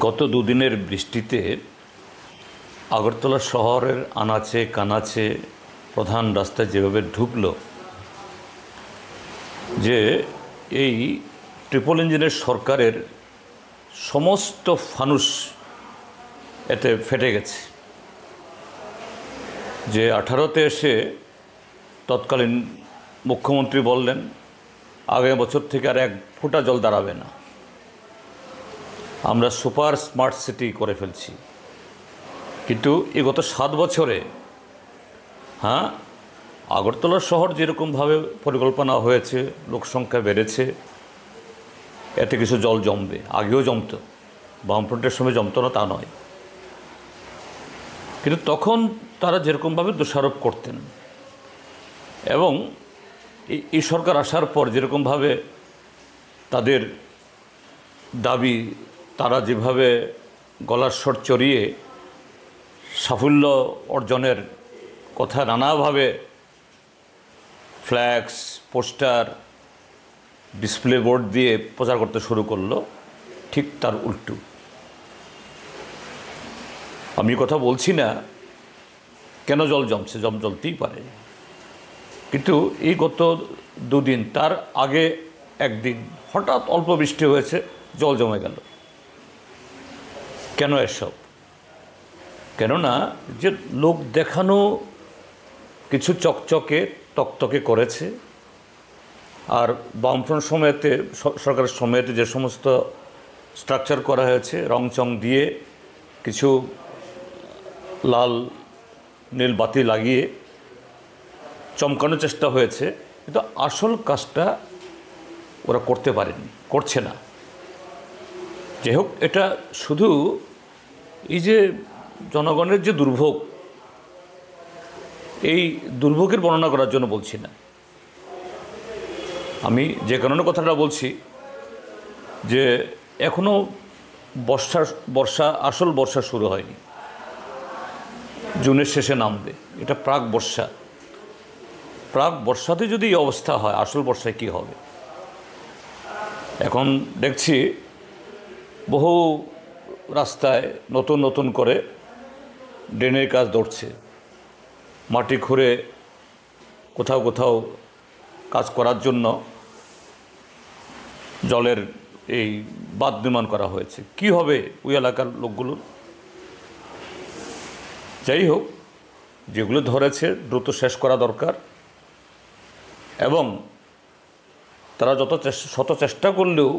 গত দুদিনের বৃষ্টিতে আগরতলা শহরের আনাচে কানাচে প্রধান রাস্তায় যেভাবে ঢুকলো, যে এই ট্রিপল ইঞ্জিনের সরকারের সমস্ত ফানুস এতে ফেটে গেছে। যে 18তে এসে তৎকালীন মুখ্যমন্ত্রী বললেন আগামী বছর থেকে আর এক ফোঁটা জল দাঁড়াবে না, আমরা সুপার স্মার্ট সিটি করে ফেলছি। কিন্তু এই গত 7 বছরে আগরতলা শহর যেরকমভাবে পরিকল্পনা হয়েছে, লোকসংখ্যা বেড়েছে, এতে কিছু জল জমবে, আগেও জমত, বামফ্রন্টের সময় জমত না তা নয়, কিন্তু তখন তারা যেরকমভাবে দোষারোপ করতেন এবং এই সরকার আসার পর যেরকমভাবে তাদের দাবি, তারা যেভাবে গলার স্বর চড়িয়ে সাফল্য অর্জনের কথা নানাভাবে ফ্ল্যাক্স, পোস্টার, ডিসপ্লে বোর্ড দিয়ে প্রচার করতে শুরু করলো, ঠিক তার উল্টো। আমি কথা বলছি না কেন জল জমছে, জ্বলতেই পারে, কিন্তু এই গত দুদিন, তার আগে একদিন হঠাৎ অল্প বৃষ্টি হয়েছে, জল জমে গেল। কেন এসব? কেননা যে লোক দেখানো কিছু চকচকে তকতকে করেছে, আর বামফ্রন্ট সময়তে, সরকারের সময়তে যে সমস্ত স্ট্রাকচার করা হয়েছে রংচং দিয়ে, কিছু লাল নীল বাতি লাগিয়ে চমকানোর চেষ্টা হয়েছে, কিন্তু আসল কাজটা ওরা করতে পারেনি, করছে না। যাই হোক, এটা শুধু এই যে জনগণের যে দুর্ভোগ, এই দুর্ভোগের বর্ণনা করার জন্য বলছি না। আমি যে কারণে কথাটা বলছি, যে এখনও আসল বর্ষা শুরু হয়নি, জুনের শেষে নামবে, এটা প্রাক বর্ষাতে যদি এই অবস্থা হয়, আসল বর্ষায় কী হবে? এখন দেখছি বহু রাস্তায় নতুন করে ড্রেনের কাজ ধরছে, মাটি খুঁড়ে কোথাও কাজ করার জন্য জলের এই বাঁধ নির্মাণ করা হয়েছে। কি হবে ওই এলাকার লোকগুলোর? যাই হোক, যেগুলো ধরেছে দ্রুত শেষ করা দরকার, এবং তারা শত চেষ্টা করলেও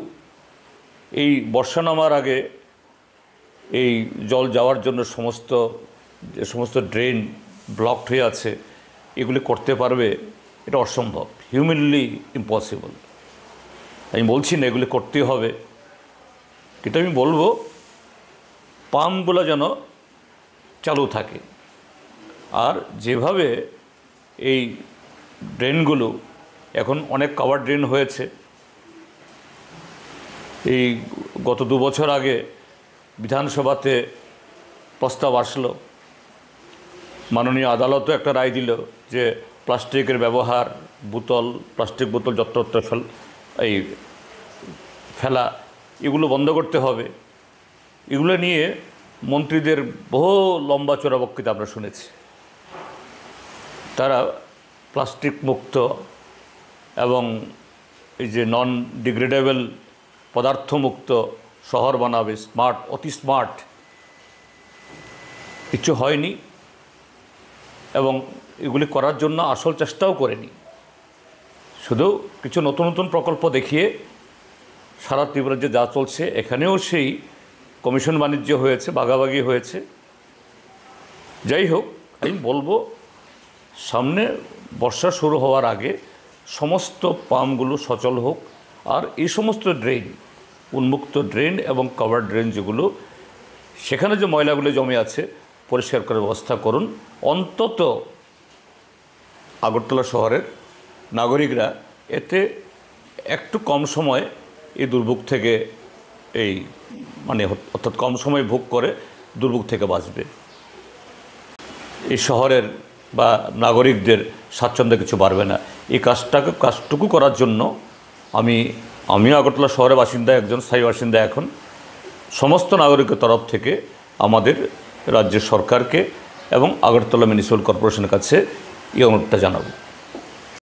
এই বর্ষা নামার আগে এই জল যাওয়ার জন্য যে সমস্ত ড্রেন ব্লকড হয়ে আছে, এগুলি করতে পারবে, এটা অসম্ভব, হিউম্যানলি ইম্পসিবল। আমি বলছি না এগুলি করতে হবে, কিন্তু আমি বলবো পাম্পগুলো যেন চালু থাকে। আর যেভাবে এই ড্রেনগুলো এখন অনেক কাভার ড্রেন হয়েছে, এই গত 2 বছর আগে বিধানসভাতে প্রস্তাব আসলো, মাননীয় আদালতও একটা রায় দিল যে প্লাস্টিকের ব্যবহার, প্লাস্টিক বোতল যত্রতত্র ফেলা, এগুলো বন্ধ করতে হবে। এগুলো নিয়ে মন্ত্রীদের বহু লম্বা চড়া বক্তৃতা আমরা শুনেছি। তারা প্লাস্টিক মুক্ত এবং এই যে নন ডিগ্রেডেবল পদার্থ মুক্ত শহর বানাবে, অতি স্মার্ট। কিছু হয়নি, এবং এগুলি করার জন্য আসল চেষ্টাও করেনি, শুধু কিছু নতুন প্রকল্প দেখিয়ে সারা ত্রিপুরাজ্যে যা চলছে, এখানেও সেই কমিশন বাণিজ্য হয়েছে, ভাগাভাগি হয়েছে। যাই হোক, আমি বলবো সামনে বর্ষা শুরু হওয়ার আগে সমস্ত পাম্পগুলো সচল হোক, আর এই সমস্ত ড্রেন, উন্মুক্ত ড্রেন এবং কভার ড্রেন যেগুলো, সেখানে যে ময়লাগুলো জমে আছে পরিষ্কার করার ব্যবস্থা করুন। অন্তত আগরতলা শহরের নাগরিকরা এতে একটু কম সময় এই দুর্ভোগ থেকে, অর্থাৎ কম সময় ভোগ করে দুর্ভোগ থেকে বাঁচবে। এই শহরের বা নাগরিকদের স্বাচ্ছন্দ্যে কিছু বাড়বে না। এই কাজটুকু করার জন্য আমি আগরতলা শহরের বাসিন্দা, একজন স্থায়ী বাসিন্দা, এখন সমস্ত নাগরিকের তরফ থেকে আমাদের রাজ্য সরকারকে এবং আগরতলা মিউনিসিপ্যাল কর্পোরেশনের কাছে এই অনুরোধটা জানাবো।